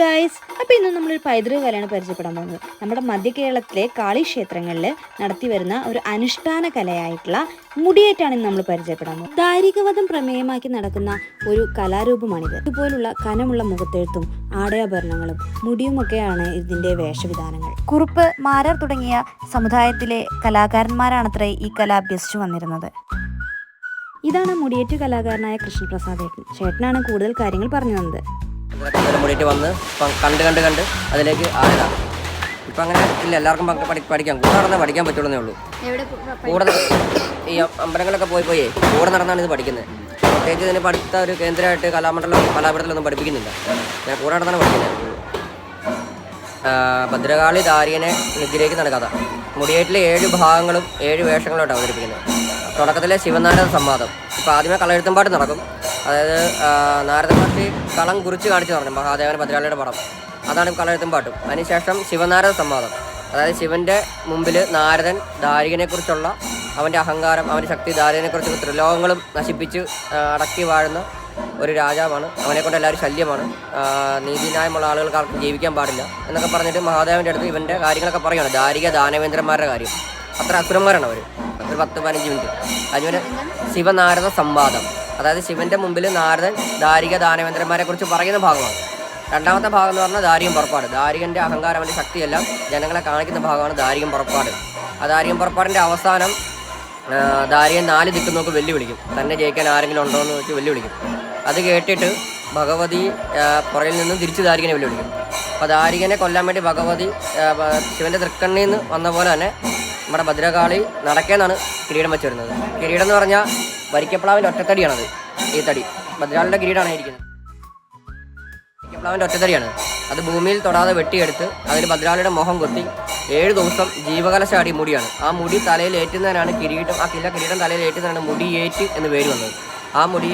Guys, അപ്പോൾ ഇന്ന് നമ്മളൊരു പൈതൃക കലയാണ് പരിചയപ്പെടാൻ പോകുന്നത്. നമ്മുടെ മധ്യ കേരളത്തിലെ കാളി ക്ഷേത്രങ്ങളിൽ നടത്തി വരുന്ന ഒരു അനുഷ്ഠാന കലയായിട്ടുള്ള മുടിയേറ്റാണ് ഇന്ന് നമ്മൾ പരിചയപ്പെടാൻ പോകുന്നത്. ദാരികവധം പ്രമേയമാക്കി നടക്കുന്ന ഒരു കലാരൂപമാണിത്. ഇതുപോലുള്ള കനമുള്ള മുഖത്തെഴുത്തും ആടയാഭരണങ്ങളും മുടിയുമൊക്കെയാണ് ഇതിന്റെ വേഷവിധാനങ്ങൾ. കുറുപ്പ്, മാരാർ തുടങ്ങിയ സമുദായത്തിലെ കലാകാരന്മാരാണത്രേ ഈ കല അഭ്യസിച്ചു വന്നിരുന്നത്. ഇതാണ് മുടിയേറ്റ് കലാകാരനായ കൃഷ്ണപ്രസാദ് ഏട്ടൻ. ചേട്ടനാണ് കൂടുതൽ കാര്യങ്ങൾ പറഞ്ഞു തന്നത്. മുടിയിട്ട് വന്ന് കണ്ട് അതിലേക്ക് ആയതാണ്. ഇപ്പം അങ്ങനെ ഇല്ല, എല്ലാവർക്കും പഠിക്കാം. കൂടെ നടന്നാൽ പഠിക്കാൻ പറ്റുള്ളൂ ഉള്ളൂ. കൂടെ ഈ അമ്പലങ്ങളൊക്കെ പോയി കൂടെ നടന്നാണ് ഇത് പഠിക്കുന്നത്. പ്രത്യേകിച്ച് ഇതിന് പഠിത്ത ഒരു കേന്ദ്രമായിട്ട് കലാപഠത്തിലൊന്നും പഠിപ്പിക്കുന്നില്ല. ഞാൻ കൂടെ നടന്നാണ് പഠിക്കുന്നത്. ഭദ്രകാളി ദാരികനെ നിഗ്രഹിക്കുന്നതാണ് കഥ. മുടിയേറ്റിലെ 7 ഭാഗങ്ങളും 7 വേഷങ്ങളായിട്ട് അവതരിപ്പിക്കുന്നത്. തുടക്കത്തിലെ ശിവനാരദ സംവാദം. ഇപ്പോൾ ആദ്യമേ കളയെഴുത്തുംപാട്ട് നടക്കും. അതായത് നാരദ മഹർഷി കളം കുറിച്ച് കാണിച്ചു പറഞ്ഞു മഹാദേവൻ ഭദ്രകാളിയുടെ പടം. അതാണ് കളയെഴുത്തുംപാട്ടും. അതിനുശേഷം ശിവനാരദ സംവാദം. അതായത് ശിവൻ്റെ മുമ്പിൽ നാരദൻ ദാരികനെക്കുറിച്ചുള്ള അവൻ്റെ അഹങ്കാരം, അവൻ്റെ ശക്തി, ദാരികനെക്കുറിച്ചുള്ള ത്രിലോകങ്ങളും നശിപ്പിച്ച് അടക്കി വാഴുന്ന ഒരു രാജാവാണ്. അവനെക്കൊണ്ട് എല്ലാവരും ശല്യമാണ്. നീതിന്യായമുള്ള ആളുകൾക്ക് ആർക്കും ജീവിക്കാൻ പാടില്ല എന്നൊക്കെ പറഞ്ഞിട്ട് മഹാദേവൻ്റെ അടുത്ത് ഇവൻ്റെ കാര്യങ്ങളൊക്കെ പറയുകയാണ്. ദാരിക ദാനവേന്ദ്രന്മാരുടെ കാര്യം. അത്ര അസുരന്മാരാണ് അവർ. ഒരു 10-15 മിനിറ്റ്. അതുപോലെ ശിവനാരദ സംവാദം. അതായത് ശിവൻ്റെ മുമ്പിൽ നാരദൻ ദാരിക ദാനവേന്ദ്രന്മാരെ കുറിച്ച് പറയുന്ന ഭാഗമാണ്. രണ്ടാമത്തെ ഭാഗം എന്ന് പറഞ്ഞാൽ ദാരികം പുറപ്പാട്. ദാരികൻ്റെ അഹങ്കാരം, അവൻ്റെ ശക്തിയെല്ലാം ജനങ്ങളെ കാണിക്കുന്ന ഭാഗമാണ് ദാരികം പുറപ്പാട്. ആ ദാരികം പുറപ്പാടിൻ്റെ അവസാനം ദാരികൻ 4 ദിക്ക് നോക്കി വെല്ലുവിളിക്കും. തന്നെ ജയിക്കാൻ ആരെങ്കിലും ഉണ്ടോ എന്ന് വെച്ച് വെല്ലുവിളിക്കും. അത് കേട്ടിട്ട് ഭഗവതി പുറയിൽ നിന്നും തിരിച്ച് ദാരികനെ വെല്ലുവിളിക്കും. അപ്പോൾ ദാരികനെ കൊല്ലാൻ വേണ്ടി ഭഗവതി ശിവൻ്റെ തൃക്കണ്ണിൽ നിന്ന് വന്ന പോലെ തന്നെ നമ്മുടെ ഭദ്രകാളി നടക്കേന്നാണ് കിരീടം വെച്ച് വരുന്നത്. കിരീടം എന്ന് പറഞ്ഞാൽ വരിക്കപ്ലാവിൻ്റെ ഒറ്റത്തടിയാണത്. ഈ തടി ഭദ്രകാളിയുടെ കിരീടമാണ് ഇരിക്കുന്നത്. വരിക്കപ്ലാവിൻ്റെ ഒറ്റത്തടിയാണ്. അത് ഭൂമിയിൽ തൊടാതെ വെട്ടിയെടുത്ത് അതിൽ ഭദ്രകാളിയുടെ മുഖം കൊത്തി 7 ദിവസം ജീവകലശാടി മുടിയാണ്. ആ മുടി തലയിൽ ഏറ്റുന്നതിനാണ് കിരീടം. ആ കിരീടം തലയിൽ ഏറ്റുന്നതിനാണ് മുടിയേറ്റ് എന്ന് പേര് വന്നത്. ആ മുടി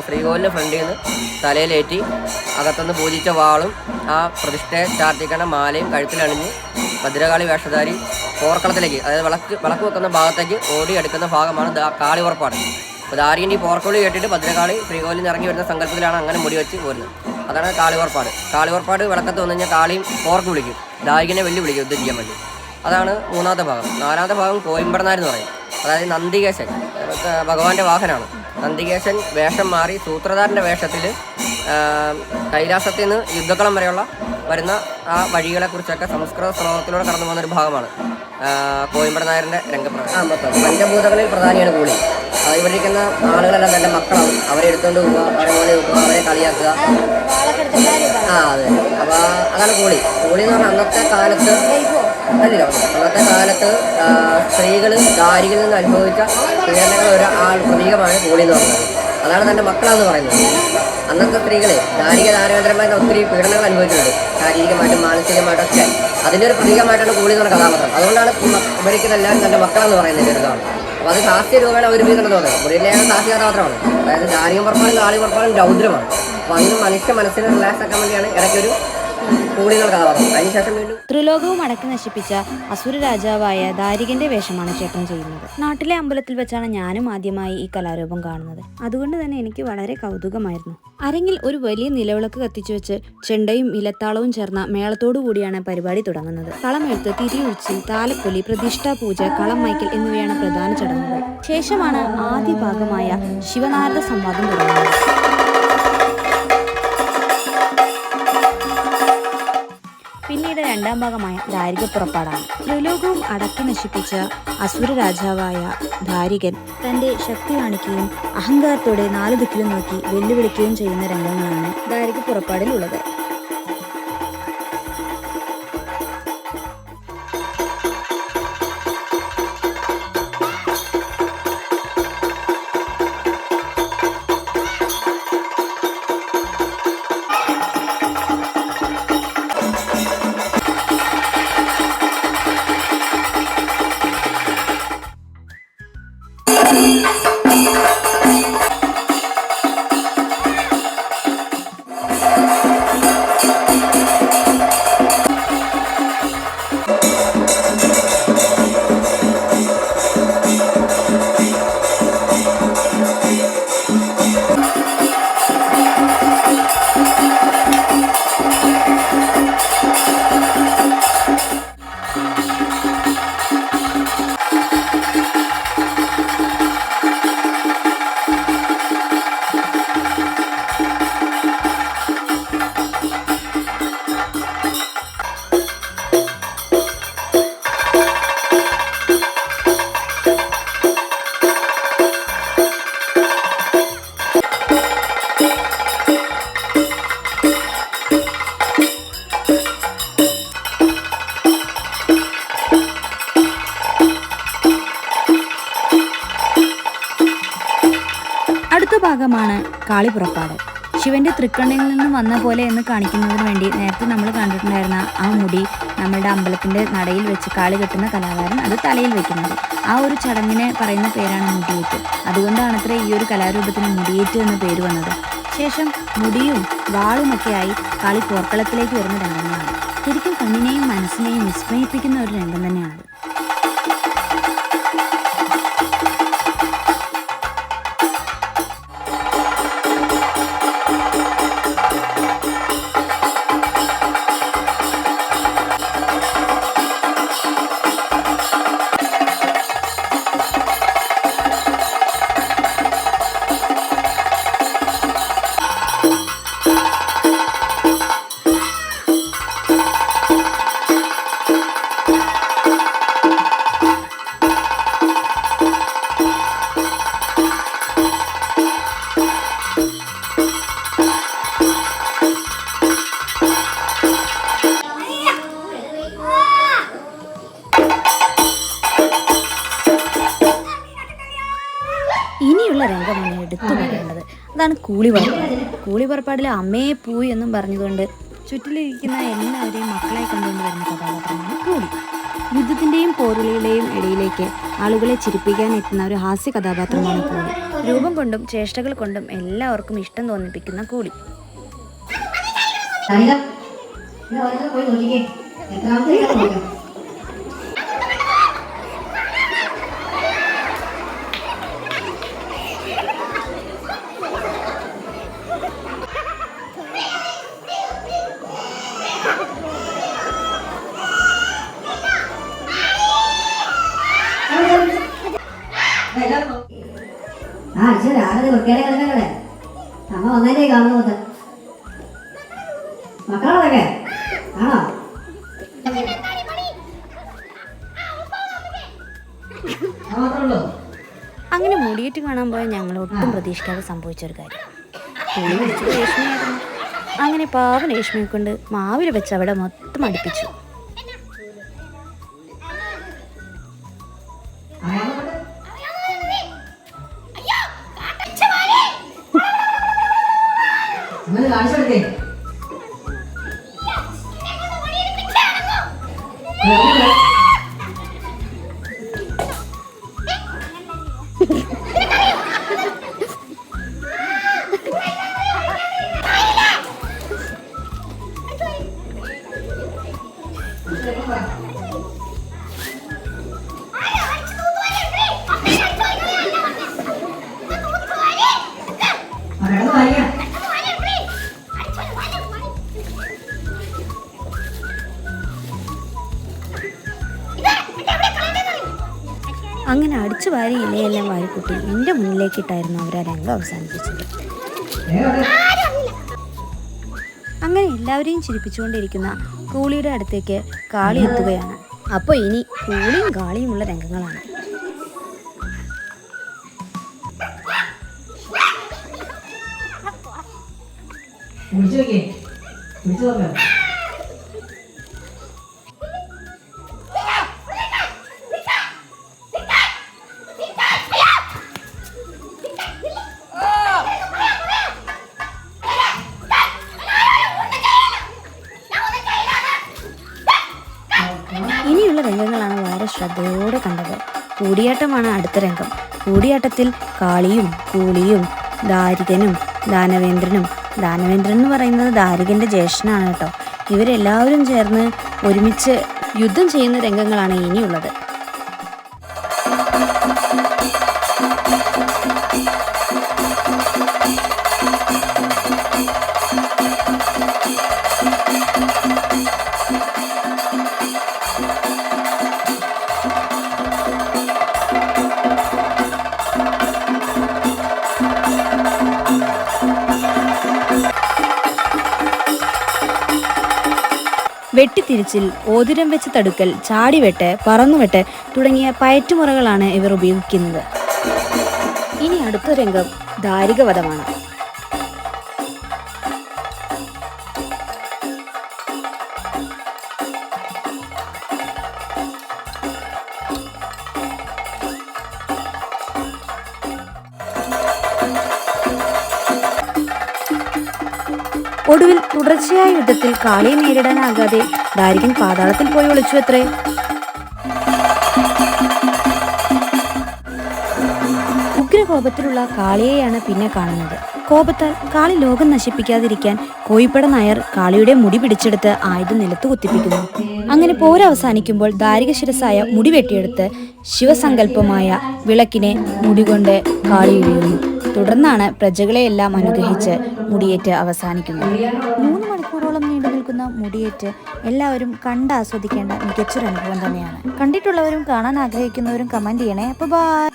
ശ്രീകോവിലിൻ്റെ ഫ്രണ്ടിൽ നിന്ന് തലയിലേറ്റി അകത്തുനിന്ന് പൂജിച്ച വാളും ആ പ്രതിഷ്ഠയെ ചാർത്തിക്കണ മാലയും കഴുത്തിലണിഞ്ഞ് ഭദ്രകാളി വേഷധാരി പോർക്കളത്തിലേക്ക്, അതായത് വിളക്ക് വെക്കുന്ന ഭാഗത്തേക്ക് ഓടിയെടുക്കുന്ന ഭാഗമാണ് കാളി പുറപ്പാട്. അപ്പോൾ ദാരികൻ്റെ ഈ പോർക്കുളി കേട്ടിട്ട് ഭദ്രകാളി ശ്രീകോവിലിൽ നിന്ന് ഇറങ്ങി വരുന്ന സങ്കല്പത്തിലാണ് അങ്ങനെ മുടി വെച്ച് പോരുന്നത്. അതാണ് കാളി പുറപ്പാട്. കാളി പുറപ്പാട് വിളക്കത്ത് വന്നു കഴിഞ്ഞാൽ കാളിയും പോർക്ക് വിളിക്കും, ദാരികനെ വിളിക്കും യുദ്ധം ചെയ്യാൻ വേണ്ടി. അതാണ് 3ാമത്തെ ഭാഗം. 4ാമത്തെ ഭാഗം കോയമ്പടനാരെന്ന് പറയും. അതായത് നന്ദികേശൻ ഭഗവാന്റെ വാഹനമാണ്. നന്ദികേശൻ വേഷം മാറി സൂത്രധാരൻ്റെ വേഷത്തിൽ കൈലാസത്തിൽ നിന്ന് യുദ്ധക്കളം വരെയുള്ള വരുന്ന ആ വഴികളെക്കുറിച്ചൊക്കെ സംസ്കൃത ശ്ലോകത്തിലൂടെ കടന്നു പോകുന്നൊരു ഭാഗമാണ് കോയമ്പടനായരുടെ രംഗപ്രവേശം. പഞ്ചഭൂതങ്ങളിൽ പ്രധാനിയാണ് കൂളി. ഇവിടെ ഇരിക്കുന്ന ആളുകളെല്ലാം തൻ്റെ മക്കളാവും. അവരെ എടുത്തുകൊണ്ട് പോവുക, അവരെ മോനെ നോക്കുക, അവരെ കളിയാക്കുക. അതെ. അപ്പോൾ അതാണ് കൂളി. കൂളി എന്ന് പറഞ്ഞാൽ അന്നത്തെ കാലത്ത് സ്ത്രീകൾ ദാരികയിൽ നിന്ന് അനുഭവിച്ച പീഡനങ്ങൾ പ്രതീകമാണ് കൂളി എന്ന് പറയുന്നത്. അതാണ് തൻ്റെ മക്കളാന്ന് പറയുന്നത്. അന്നത്തെ സ്ത്രീകളെ ദാരിക ദാനവേന്ദ്രന്മാരുടെ ഒത്തിരി പീഡനങ്ങൾ അനുഭവിച്ചിട്ടുണ്ട്, ശാരീരികമായിട്ടും മാനസികമായിട്ടൊക്കെ. അതിൻ്റെ ഒരു പ്രതീകമായിട്ടാണ് കൂളി എന്ന് പറഞ്ഞ കഥാപാത്രം. അതുകൊണ്ടാണ് ഉപരിക്കുന്നതെല്ലാം തൻ്റെ മക്കളെന്ന് പറയുന്നത് ഇതാണ്. അപ്പോൾ അത് ഹാസ്യ രൂപേണ അവതരിപ്പിക്കുന്നുണ്ടെന്ന് തോന്നുന്നത്. മുടിയിലേറെ ഹാസ്യ കഥാപാത്രമാണ്. അതായത് ദാരികം പുറപ്പാടും കാളി പുറപ്പാടും രൗദ്രമാണ്. അപ്പോൾ അതിന് മനുഷ്യ മനസ്സിനെ റിലാക്സ് ആക്കാൻ വേണ്ടിയാണ് ഇടയ്ക്കൊരു ത്രിലോകവും അടക്കി നശിപ്പിച്ച അസുര രാജാവായ ദാരികന്റെ വേഷമാണ് ചേട്ടൻ ചെയ്യുന്നത്. നാട്ടിലെ അമ്പലത്തിൽ വെച്ചാണ് ഞാനും ആദ്യമായി ഈ കലാരൂപം കാണുന്നത്. അതുകൊണ്ട് തന്നെ എനിക്ക് വളരെ കൗതുകമായിരുന്നു. അരങ്ങിൽ ഒരു വലിയ നിലവിളക്ക് കത്തിച്ചു വെച്ച് ചെണ്ടയും ഇലത്താളവും ചേർന്ന മേളത്തോടു കൂടിയാണ് പരിപാടി തുടങ്ങുന്നത്. കളമെഴുത്ത്, തിരിയൊഴിച്ചിൽ, താലപ്പൊലി, പ്രതിഷ്ഠാ പൂജ, കളം മൈക്കൽ എന്നിവയാണ് പ്രധാന ചടങ്ങുകൾ. ശേഷമാണ് ആദ്യ ഭാഗമായ ശിവനാരദ സംവാദം തുടങ്ങുന്നത്. പിന്നീട് 2ാം ഭാഗമായ ദാരിക പുറപ്പാടാണ്. ത്രിലോകവും അടക്കി നശിപ്പിച്ച അസുര രാജാവായ ദാരികൻ തന്റെ ശക്തി കാണിക്കുകയും അഹങ്കാരത്തോടെ 4 ദിക്കിലും നോക്കി വെല്ലുവിളിക്കുകയും ചെയ്യുന്ന രംഗങ്ങളാണ് ദാരിക പുറപ്പാടിലുള്ളത്. രംഗമാണ് കാളിപുറപ്പാട്. ശിവന്റെ തൃക്കണ്ണിൽ നിന്നും വന്ന പോലെ എന്ന് കാണിക്കുന്നതിന് വേണ്ടി നേരത്തെ നമ്മൾ കണ്ടിട്ടുണ്ടായിരുന്ന ആ മുടി നമ്മളുടെ അമ്പലത്തിൻ്റെ നടയിൽ വെച്ച് കാളി കെട്ടുന്ന കലാകാരൻ അത് തലയിൽ വെക്കുന്നത്. ആ ഒരു ചടങ്ങിനെ പറയുന്ന പേരാണ് മുടിയേറ്റ്. അതുകൊണ്ടാണത്ര ഈ ഒരു കലാരൂപത്തിന് മുടിയേറ്റ് എന്ന പേര് വന്നത്. ശേഷം മുടിയും വാളുമൊക്കെയായി കാളി പോർക്കളത്തിലേക്ക് വരുന്ന രംഗങ്ങളാണ്. ശരിക്കും കണ്ണിനെയും മനസ്സിനെയും വിസ്മയിപ്പിക്കുന്ന ഒരു രംഗം തന്നെയാണ്. ഇനിയുള്ള രംഗമാണ് എടുത്തു പറയേണ്ടത്. അതാണ് കൂളിപുറപ്പാട്. കൂളിപുറപ്പാടിലെ അമ്മയെ പൂയി എന്നും പറഞ്ഞുകൊണ്ട് ചുറ്റിലിരിക്കുന്ന എല്ലാവരെയും മക്കളെ കണ്ടുകൊണ്ട് വരുന്ന കഥാപാത്രമാണ് കൂളി. യുദ്ധത്തിൻ്റെയും പോരുളിയുടെയും ഇടയിലേക്ക് ആളുകളെ ചിരിപ്പിക്കാൻ എത്തുന്ന ഒരു ഹാസ്യ കഥാപാത്രമാണ് കൂളി. രൂപം കൊണ്ടും ചേഷ്ടകൾ കൊണ്ടും എല്ലാവർക്കും ഇഷ്ടം തോന്നിപ്പിക്കുന്ന കൂളി. രാവിലെ വൃത്തിയുടെ കിടക്കല്ലേ അമ്മ വന്നേ കാണുന്നത് മക്കളോടൊക്കെ ആണോ? അങ്ങനെ മുടിയേറ്റ് കാണാൻ പോയാൽ ഞങ്ങൾ ഒട്ടും പ്രതീക്ഷിക്കാതെ സംഭവിച്ചൊരു കാര്യം. പുളി വിളിച്ചത് രേഷ്മയായിരുന്നു. അങ്ങനെ പാവൻ രേഷ്മയെ കൊണ്ട് മാവിൽ വെച്ച് അവിടെ മൊത്തം അടുപ്പിച്ചു. അങ്ങനെ അടിച്ചു വാരി ഇലയെല്ലാം വാരിക്കുട്ടി എൻ്റെ മുന്നിലേക്കിട്ടായിരുന്നു അവർ ആ രംഗം അവസാനിപ്പിച്ചത്. അങ്ങനെ എല്ലാവരെയും ചിരിപ്പിച്ചുകൊണ്ടിരിക്കുന്ന കൂളിയുടെ അടുത്തേക്ക് കാളി എത്തുകയാണ്. അപ്പോൾ ഇനി കൂളിയും കാളിയുമുള്ള രംഗങ്ങളാണ്. ഇനിയുള്ള രംഗങ്ങളാണ് വളരെ ശ്രദ്ധയോടെ കണ്ടത്. കൂടിയാട്ടമാണ് അടുത്ത രംഗം. കൂടിയാട്ടത്തിൽ കാളിയും കൂളിയും ദാരികനും ദാനവേന്ദ്രനും, ദാനവേന്ദ്രൻ എന്ന് പറയുന്നത് ദാരികൻ്റെ ജ്യേഷ്ഠനാണ് കേട്ടോ, ഇവരെല്ലാവരും ചേർന്ന് ഒരുമിച്ച് യുദ്ധം ചെയ്യുന്ന രംഗങ്ങളാണ് ഇനിയുള്ളത്. വെട്ടിത്തിരിച്ചിൽ, ഓതിരം വെച്ച് തടുക്കൽ, ചാടിവെട്ട്, പറന്നുവെട്ട് തുടങ്ങിയ പയറ്റുമുറകളാണ് ഇവർ ഉപയോഗിക്കുന്നത്. ഇനി അടുത്ത രംഗം ദാരികവധമാണ്. ഒടുവിൽ തുടർച്ചയായ യുദ്ധത്തിൽ കാളിയെ നേരിടാനാകാതെ ദാരികൻ പാതാളത്തിൽ പോയി ഒളിച്ചുവത്രേ. ഉഗ്രകോപത്തിലുള്ള കാളിയെയാണ് പിന്നെ കാണുന്നത്. കോപത്താൽ കാളി ലോകം നശിപ്പിക്കാതിരിക്കാൻ കോയിപ്പട നായർ കാളിയുടെ മുടി പിടിച്ചെടുത്ത് ആയുധം നിലത്ത് കുത്തിപ്പിക്കുന്നു. അങ്ങനെ പോരവസാനിക്കുമ്പോൾ ദാരിക ശിരസായ മുടി വെട്ടിയെടുത്ത് ശിവസങ്കല്പമായ വിളക്കിനെ മുടികൊണ്ട് കാളി ഉഴിയുന്നു. തുടർന്നാണ് പ്രജകളെയെല്ലാം അനുഗ്രഹിച്ച് മുടിയേറ്റ് അവസാനിക്കുന്നത്. 3 മണിക്കൂറോളം നീണ്ടു നിൽക്കുന്ന മുടിയേറ്റ് എല്ലാവരും കണ്ടാസ്വദിക്കേണ്ട മികച്ചൊരു അനുഭവം തന്നെയാണ്. കണ്ടിട്ടുള്ളവരും കാണാൻ ആഗ്രഹിക്കുന്നവരും കമന്റ് ചെയ്യണേ. അപ്പോൾ ബൈ.